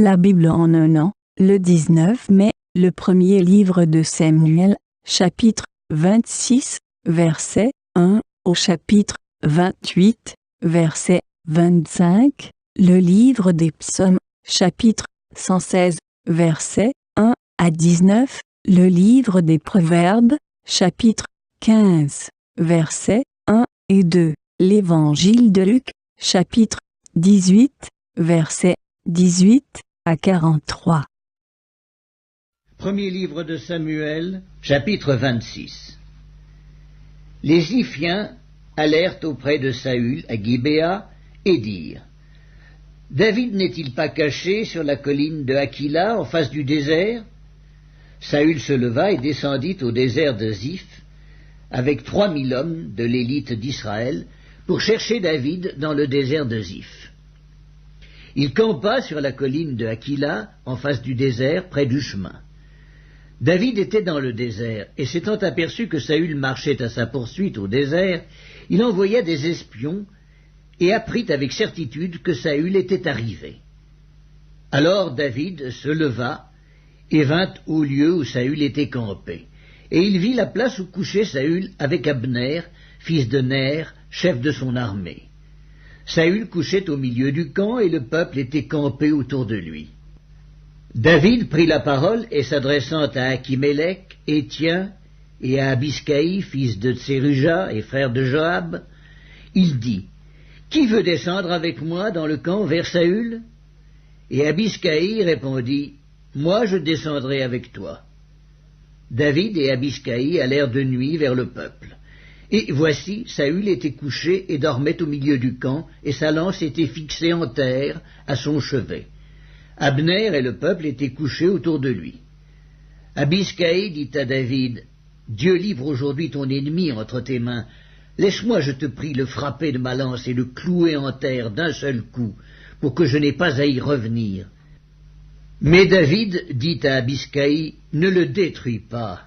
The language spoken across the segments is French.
La Bible en un an, le 19 mai, le premier livre de Samuel, chapitre 26, verset 1 au chapitre 28, verset 25, le livre des psaumes, chapitre 116, verset 1 à 19, le livre des proverbes, chapitre 15, versets 1 et 2, l'évangile de Luc, chapitre 18, verset 18 à 43. Premier livre de Samuel, chapitre 26. Les Ziphiens allèrent auprès de Saül à Gibéa et dirent: David n'est-il pas caché sur la colline de Hakila en face du désert? Saül se leva et descendit au désert de Ziph avec 3000 hommes de l'élite d'Israël pour chercher David dans le désert de Ziph. Il campa sur la colline de Hakila en face du désert près du chemin. David était dans le désert, et s'étant aperçu que Saül marchait à sa poursuite au désert, il envoya des espions et apprit avec certitude que Saül était arrivé. Alors David se leva et vint au lieu où Saül était campé, et il vit la place où couchait Saül avec Abner, fils de Ner, chef de son armée. Saül couchait au milieu du camp, et le peuple était campé autour de lui. David prit la parole, et s'adressant à Achimélec, Étien, et à Abiscaï, fils de Tséruja et frère de Joab, il dit: Qui veut descendre avec moi dans le camp vers Saül? Et Abiscaï répondit: Moi je descendrai avec toi. David et Abiscaï allèrent de nuit vers le peuple. Et voici, Saül était couché et dormait au milieu du camp, et sa lance était fixée en terre à son chevet. Abner et le peuple étaient couchés autour de lui. Abiscaï dit à David: Dieu livre aujourd'hui ton ennemi entre tes mains. Laisse-moi, je te prie, le frapper de ma lance et le clouer en terre d'un seul coup, pour que je n'aie pas à y revenir. Mais David dit à Abiscaï: Ne le détruis pas,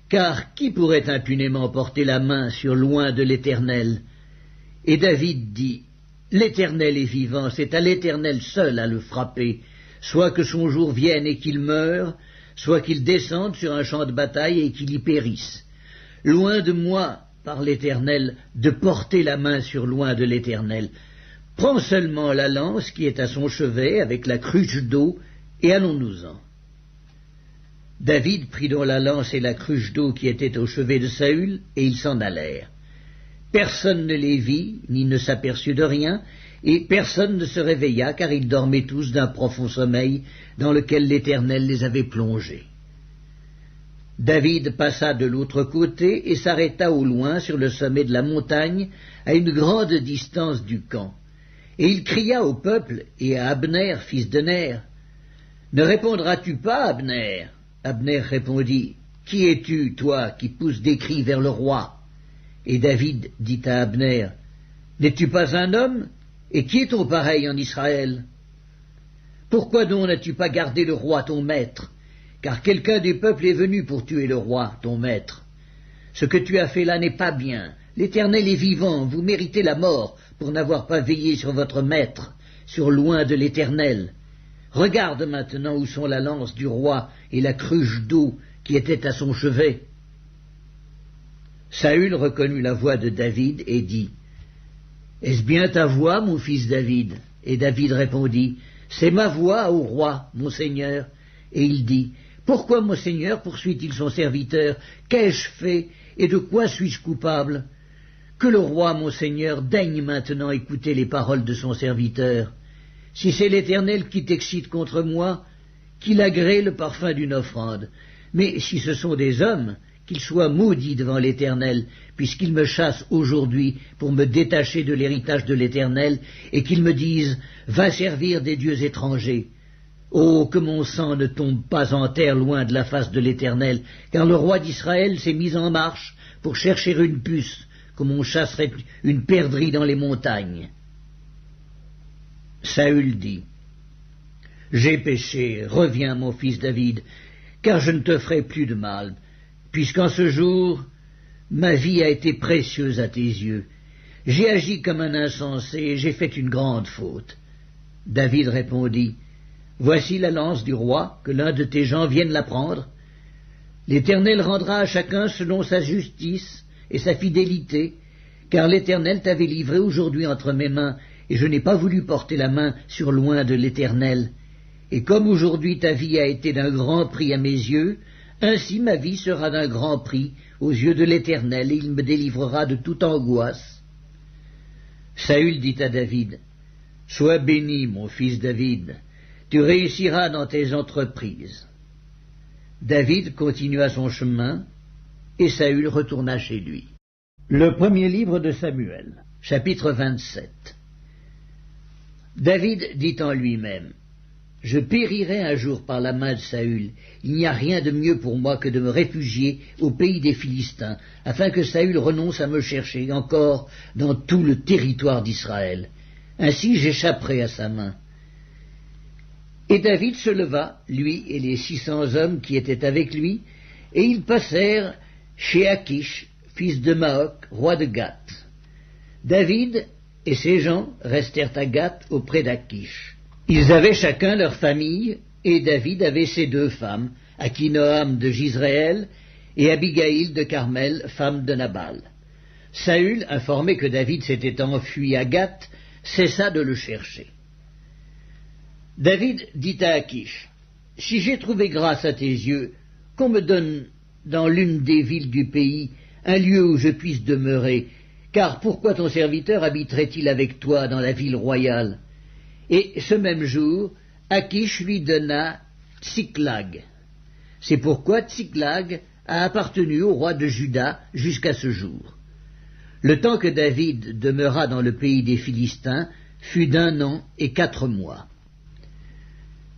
car qui pourrait impunément porter la main sur loin de l'Éternel? Et David dit: L'Éternel est vivant, c'est à l'Éternel seul à le frapper, soit que son jour vienne et qu'il meure, soit qu'il descende sur un champ de bataille et qu'il y périsse. Loin de moi, par l'Éternel, de porter la main sur loin de l'Éternel. Prends seulement la lance qui est à son chevet avec la cruche d'eau, et allons-nous-en. David prit donc la lance et la cruche d'eau qui étaient au chevet de Saül, et ils s'en allèrent. Personne ne les vit, ni ne s'aperçut de rien, et personne ne se réveilla, car ils dormaient tous d'un profond sommeil, dans lequel l'Éternel les avait plongés. David passa de l'autre côté, et s'arrêta au loin sur le sommet de la montagne, à une grande distance du camp. Et il cria au peuple et à Abner, fils de Ner: Ne répondras-tu pas, Abner? Abner répondit: Qui es-tu, toi, qui pousses des cris vers le roi? Et David dit à Abner: N'es-tu pas un homme? Et qui est ton pareil en Israël? Pourquoi donc n'as-tu pas gardé le roi ton maître? Car quelqu'un du peuple est venu pour tuer le roi ton maître. Ce que tu as fait là n'est pas bien. L'Éternel est vivant, vous méritez la mort pour n'avoir pas veillé sur votre maître, sur loin de l'Éternel. Regarde maintenant où sont la lance du roi et la cruche d'eau qui était à son chevet. Saül reconnut la voix de David et dit: Est-ce bien ta voix, mon fils David? Et David répondit: C'est ma voix, ô roi, mon seigneur. Et il dit: Pourquoi mon seigneur poursuit-il son serviteur? Qu'ai-je fait, et de quoi suis-je coupable? Que le roi, mon seigneur, daigne maintenant écouter les paroles de son serviteur. Si c'est l'Éternel qui t'excite contre moi, qu'il agrée le parfum d'une offrande. Mais si ce sont des hommes, qu'ils soient maudits devant l'Éternel, puisqu'ils me chassent aujourd'hui pour me détacher de l'héritage de l'Éternel, et qu'ils me disent: Va servir des dieux étrangers. Oh, que mon sang ne tombe pas en terre loin de la face de l'Éternel, car le roi d'Israël s'est mis en marche pour chercher une puce, comme on chasserait une perdrix dans les montagnes. Saül dit: J'ai péché, reviens mon fils David, car je ne te ferai plus de mal, puisqu'en ce jour ma vie a été précieuse à tes yeux. J'ai agi comme un insensé, et j'ai fait une grande faute. David répondit: Voici la lance du roi, que l'un de tes gens vienne la prendre. L'Éternel rendra à chacun selon sa justice et sa fidélité, car l'Éternel t'avait livré aujourd'hui entre mes mains, et je n'ai pas voulu porter la main sur loin de l'Éternel. Et comme aujourd'hui ta vie a été d'un grand prix à mes yeux, ainsi ma vie sera d'un grand prix aux yeux de l'Éternel, et il me délivrera de toute angoisse. Saül dit à David, « Sois béni, mon fils David, tu réussiras dans tes entreprises. » David continua son chemin, et Saül retourna chez lui. Le premier livre de Samuel, chapitre 27. David dit en lui-même, « Je périrai un jour par la main de Saül. Il n'y a rien de mieux pour moi que de me réfugier au pays des Philistins, afin que Saül renonce à me chercher encore dans tout le territoire d'Israël. Ainsi j'échapperai à sa main. » Et David se leva, lui et les 600 hommes qui étaient avec lui, et ils passèrent chez Achish, fils de Maoc, roi de Gath. David et ses gens restèrent à Gath auprès d'Achish. Ils avaient chacun leur famille, et David avait ses 2 femmes, Akinoam de Jizréel et Abigaïl de Carmel, femme de Nabal. Saül, informé que David s'était enfui à Gath, cessa de le chercher. David dit à Achish, « Si j'ai trouvé grâce à tes yeux, qu'on me donne dans l'une des villes du pays un lieu où je puisse demeurer, car pourquoi ton serviteur habiterait-il avec toi dans la ville royale ?» Et ce même jour, Achish lui donna Tsiklag. C'est pourquoi Tsiklag a appartenu au roi de Juda jusqu'à ce jour. Le temps que David demeura dans le pays des Philistins fut d'1 an et 4 mois.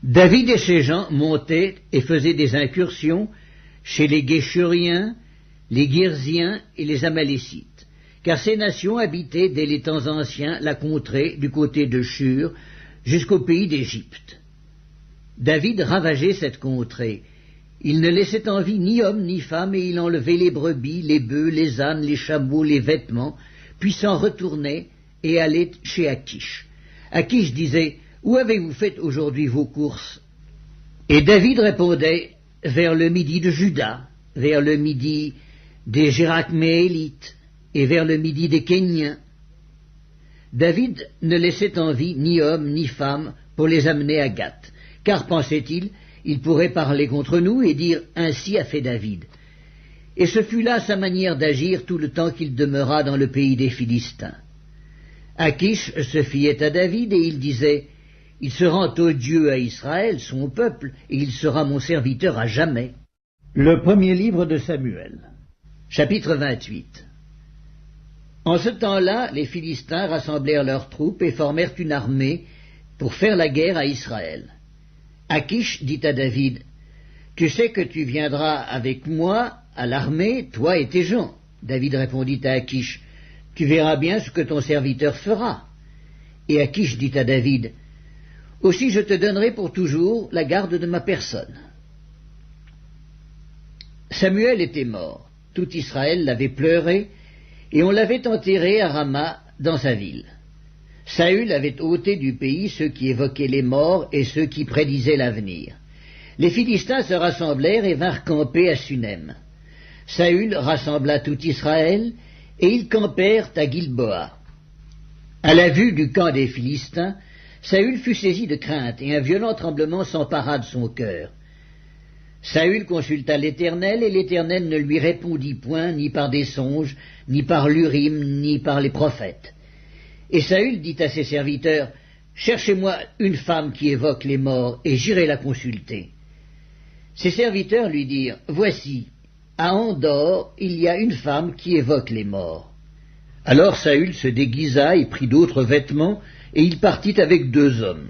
David et ses gens montaient et faisaient des incursions chez les Guéchuriens, les Girziens et les Amalécites, car ces nations habitaient dès les temps anciens la contrée du côté de Shur jusqu'au pays d'Égypte. David ravageait cette contrée. Il ne laissait en vie ni homme ni femme, et il enlevait les brebis, les bœufs, les ânes, les chameaux, les vêtements, puis s'en retournait et allait chez Achish. Achish disait, « Où avez-vous fait aujourd'hui vos courses ?» Et David répondait, « Vers le midi de Juda, vers le midi des Gérachméélites, et vers le midi des Kéniens. » David ne laissait en vie ni homme ni femme pour les amener à Gath, car, pensait-il, il pourrait parler contre nous et dire « Ainsi a fait David ». Et ce fut là sa manière d'agir tout le temps qu'il demeura dans le pays des Philistins. Achish se fiait à David, et il disait, « Il se rend odieux à Israël, son peuple, et il sera mon serviteur à jamais. » Le premier livre de Samuel, chapitre 28. En ce temps-là, les Philistins rassemblèrent leurs troupes et formèrent une armée pour faire la guerre à Israël. Achish dit à David, « Tu sais que tu viendras avec moi à l'armée, toi et tes gens. » David répondit à Achish, « Tu verras bien ce que ton serviteur fera. » Et Achish dit à David, « Aussi je te donnerai pour toujours la garde de ma personne. » Samuel était mort, tout Israël l'avait pleuré, et on l'avait enterré à Rama dans sa ville. Saül avait ôté du pays ceux qui évoquaient les morts et ceux qui prédisaient l'avenir. Les Philistins se rassemblèrent et vinrent camper à Sunem. Saül rassembla tout Israël, et ils campèrent à Gilboa. À la vue du camp des Philistins, Saül fut saisi de crainte, et un violent tremblement s'empara de son cœur. Saül consulta l'Éternel, et l'Éternel ne lui répondit point, ni par des songes, ni par l'Urim, ni par les prophètes. Et Saül dit à ses serviteurs, « Cherchez-moi une femme qui évoque les morts, et j'irai la consulter. » Ses serviteurs lui dirent, « Voici, à Andor, il y a une femme qui évoque les morts. » Alors Saül se déguisa et prit d'autres vêtements, et il partit avec 2 hommes.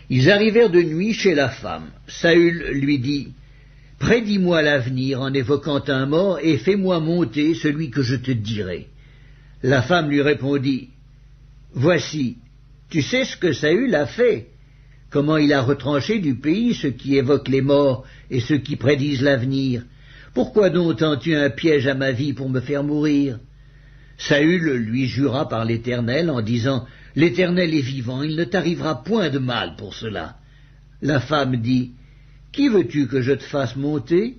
Ils arrivèrent de nuit chez la femme. Saül lui dit, « Prédis-moi l'avenir en évoquant un mort, et fais-moi monter celui que je te dirai. » La femme lui répondit, « Voici, tu sais ce que Saül a fait, comment il a retranché du pays ceux qui évoquent les morts et ceux qui prédisent l'avenir. Pourquoi donc tends-tu un piège à ma vie pour me faire mourir ?» Saül lui jura par l'Éternel en disant, « L'Éternel est vivant, il ne t'arrivera point de mal pour cela. » La femme dit, « Qui veux-tu que je te fasse monter ?»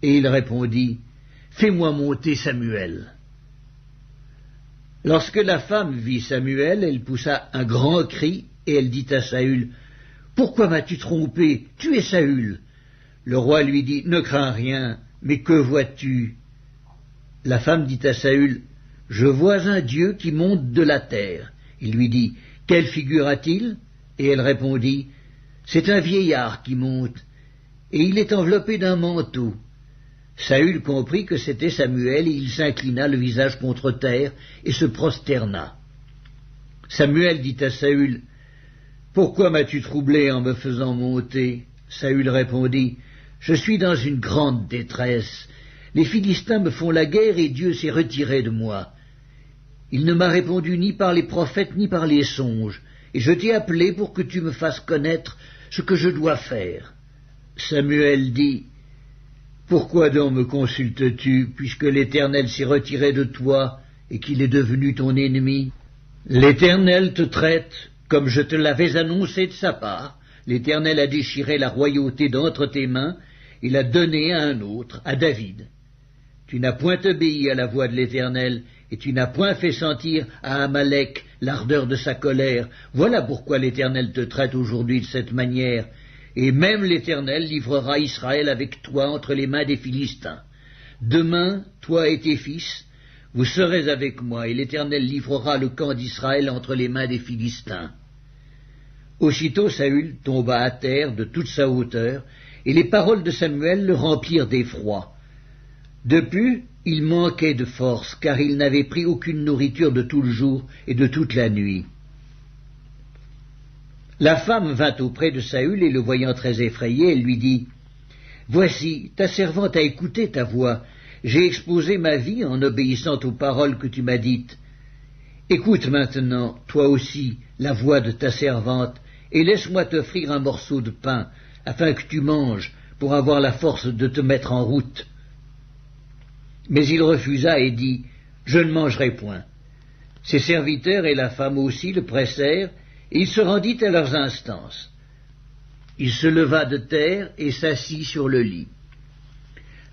Et il répondit, « Fais-moi monter Samuel. » Lorsque la femme vit Samuel, elle poussa un grand cri, et elle dit à Saül, « Pourquoi m'as-tu trompé? Tu es Saül. » Le roi lui dit, « Ne crains rien, mais que vois-tu » La femme dit à Saül, « Je vois un Dieu qui monte de la terre. » Il lui dit, « Quelle figure a-t-il » Et elle répondit, « C'est un vieillard qui monte, et il est enveloppé d'un manteau. » Saül comprit que c'était Samuel, et il s'inclina le visage contre terre, et se prosterna. Samuel dit à Saül, « Pourquoi m'as-tu troublé en me faisant monter » Saül répondit, « Je suis dans une grande détresse. Les Philistins me font la guerre, et Dieu s'est retiré de moi. Il ne m'a répondu ni par les prophètes, ni par les songes, et je t'ai appelé pour que tu me fasses connaître ce que je dois faire. » Samuel dit, « Pourquoi donc me consultes-tu, puisque l'Éternel s'est retiré de toi et qu'il est devenu ton ennemi? L'Éternel te traite comme je te l'avais annoncé de sa part. L'Éternel a déchiré la royauté d'entre tes mains et l'a donnée à un autre, à David. Tu n'as point obéi à la voix de l'Éternel, et tu n'as point fait sentir à Amalek l'ardeur de sa colère. Voilà pourquoi l'Éternel te traite aujourd'hui de cette manière. Et même l'Éternel livrera Israël avec toi entre les mains des Philistins. Demain, toi et tes fils, vous serez avec moi, et l'Éternel livrera le camp d'Israël entre les mains des Philistins. » Aussitôt Saül tomba à terre de toute sa hauteur, et les paroles de Samuel le remplirent d'effroi. De plus, il manquait de force, car il n'avait pris aucune nourriture de tout le jour et de toute la nuit. La femme vint auprès de Saül, et le voyant très effrayé, elle lui dit, « Voici, ta servante a écouté ta voix. J'ai exposé ma vie en obéissant aux paroles que tu m'as dites. Écoute maintenant, toi aussi, la voix de ta servante, et laisse-moi t'offrir un morceau de pain, afin que tu manges, pour avoir la force de te mettre en route. » Mais il refusa et dit, « Je ne mangerai point. » Ses serviteurs et la femme aussi le pressèrent, et il se rendit à leurs instances. Il se leva de terre et s'assit sur le lit.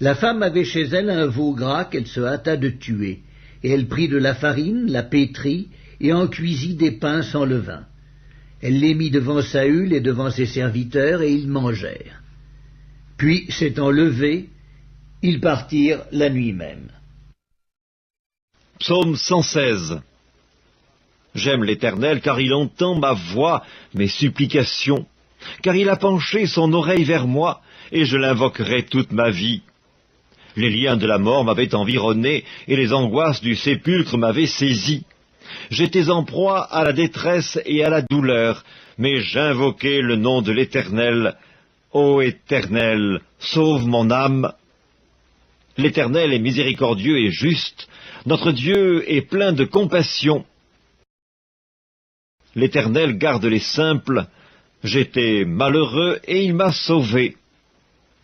La femme avait chez elle un veau gras qu'elle se hâta de tuer, et elle prit de la farine, la pétrit, et en cuisit des pains sans levain. Elle les mit devant Saül et devant ses serviteurs, et ils mangèrent. Puis, s'étant levés, ils partirent la nuit même. Psaume 116. J'aime l'Éternel, car il entend ma voix, mes supplications, car il a penché son oreille vers moi, et je l'invoquerai toute ma vie. Les liens de la mort m'avaient environné, et les angoisses du sépulcre m'avaient saisi. J'étais en proie à la détresse et à la douleur, mais j'invoquai le nom de l'Éternel. Ô Éternel, sauve mon âme. L'Éternel est miséricordieux et juste, notre Dieu est plein de compassion. L'Éternel garde les simples, j'étais malheureux et il m'a sauvé.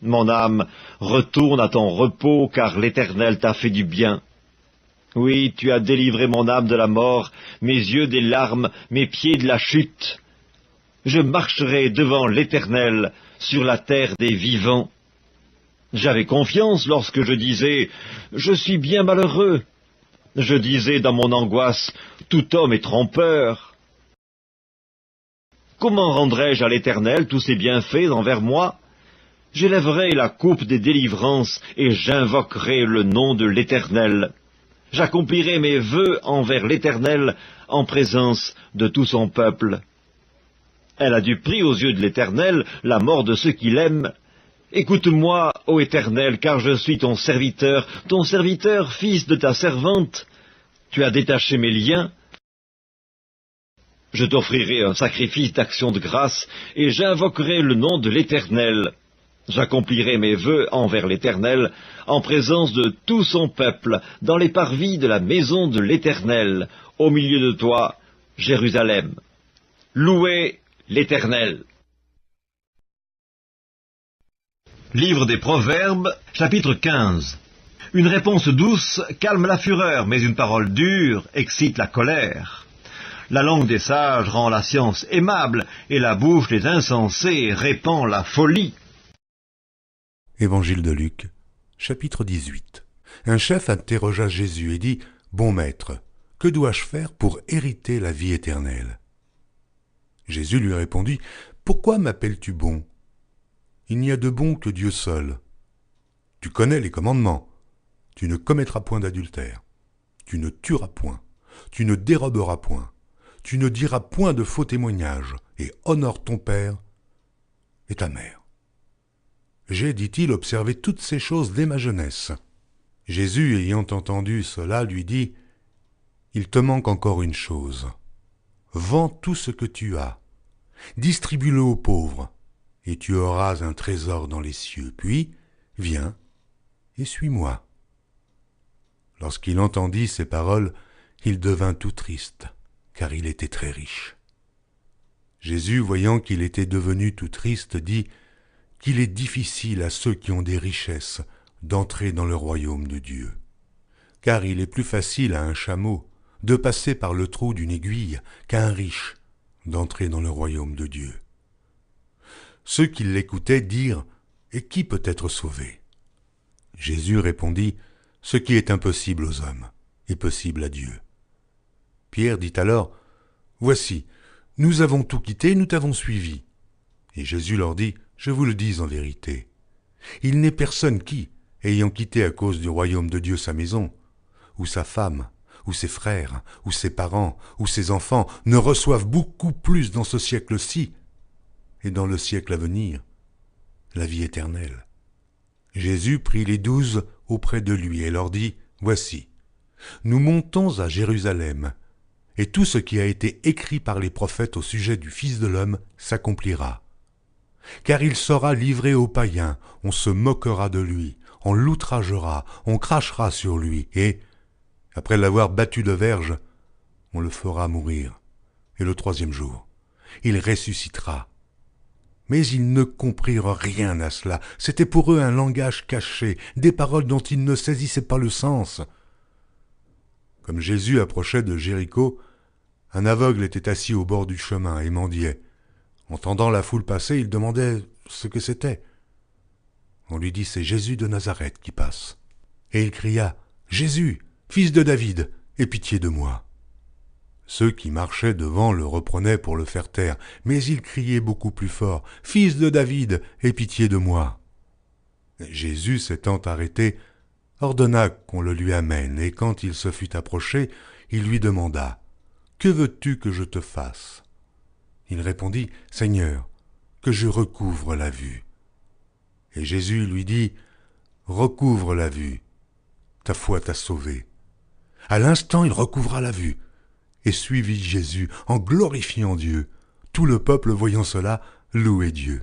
Mon âme, retourne à ton repos, car l'Éternel t'a fait du bien. Oui, tu as délivré mon âme de la mort, mes yeux des larmes, mes pieds de la chute. Je marcherai devant l'Éternel sur la terre des vivants. J'avais confiance lorsque je disais « Je suis bien malheureux ». Je disais dans mon angoisse « Tout homme est trompeur ». Comment rendrai-je à l'Éternel tous ses bienfaits envers moi? J'élèverai la coupe des délivrances et j'invoquerai le nom de l'Éternel. J'accomplirai mes vœux envers l'Éternel en présence de tout son peuple. Elle a du prix aux yeux de l'Éternel, la mort de ceux qui l'aiment. Écoute-moi, ô Éternel, car je suis ton serviteur, fils de ta servante. Tu as détaché mes liens. Je t'offrirai un sacrifice d'action de grâce, et j'invoquerai le nom de l'Éternel. J'accomplirai mes vœux envers l'Éternel, en présence de tout son peuple, dans les parvis de la maison de l'Éternel, au milieu de toi, Jérusalem. Louez l'Éternel. Livre des Proverbes, chapitre 15. Une réponse douce calme la fureur, mais une parole dure excite la colère. La langue des sages rend la science aimable, et la bouche des insensés répand la folie. Évangile de Luc, chapitre 18. Un chef interrogea Jésus et dit, « Bon maître, que dois-je faire pour hériter la vie éternelle ?» Jésus lui répondit, « Pourquoi m'appelles-tu bon? Il n'y a de bon que Dieu seul. Tu connais les commandements. Tu ne commettras point d'adultère. Tu ne tueras point. Tu ne déroberas point. Tu ne diras point de faux témoignages, et honore ton père et ta mère. » J'ai, dit-il, observé toutes ces choses dès ma jeunesse. Jésus, ayant entendu cela, lui dit, « Il te manque encore une chose. Vends tout ce que tu as, distribue-le aux pauvres, et tu auras un trésor dans les cieux. Puis, viens et suis-moi. » Lorsqu'il entendit ces paroles, il devint tout triste, car il était très riche. Jésus, voyant qu'il était devenu tout triste, dit qu'il est difficile à ceux qui ont des richesses d'entrer dans le royaume de Dieu. Car il est plus facile à un chameau de passer par le trou d'une aiguille qu'à un riche d'entrer dans le royaume de Dieu. Ceux qui l'écoutaient dirent, « Et qui peut être sauvé ?» Jésus répondit, « Ce qui est impossible aux hommes est possible à Dieu. » Pierre dit alors, « Voici, nous avons tout quitté, nous t'avons suivi. » Et Jésus leur dit, « Je vous le dis en vérité, il n'est personne qui, ayant quitté à cause du royaume de Dieu sa maison, ou sa femme, ou ses frères, ou ses parents, ou ses enfants, ne reçoive beaucoup plus dans ce siècle-ci, et dans le siècle à venir, la vie éternelle. » Jésus prit les 12 auprès de lui et leur dit, « Voici, nous montons à Jérusalem, et tout ce qui a été écrit par les prophètes au sujet du Fils de l'homme s'accomplira. Car il sera livré aux païens, on se moquera de lui, on l'outragera, on crachera sur lui, et, après l'avoir battu de verge, on le fera mourir. Et le 3e jour, il ressuscitera. » Mais ils ne comprirent rien à cela. C'était pour eux un langage caché, des paroles dont ils ne saisissaient pas le sens. Comme Jésus approchait de Jéricho, un aveugle était assis au bord du chemin et mendiait. Entendant la foule passer, il demandait ce que c'était. On lui dit, « C'est Jésus de Nazareth qui passe. » Et il cria, « Jésus, fils de David, aie pitié de moi. » Ceux qui marchaient devant le reprenaient pour le faire taire, mais il criait beaucoup plus fort, « Fils de David, aie pitié de moi. » Jésus, s'étant arrêté, ordonna qu'on le lui amène, et quand il se fut approché, il lui demanda, « Que veux-tu que je te fasse ?» Il répondit, « Seigneur, que je recouvre la vue. » Et Jésus lui dit, « Recouvre la vue, ta foi t'a sauvé. » À l'instant, il recouvra la vue et suivit Jésus en glorifiant Dieu. Tout le peuple, voyant cela, louait Dieu.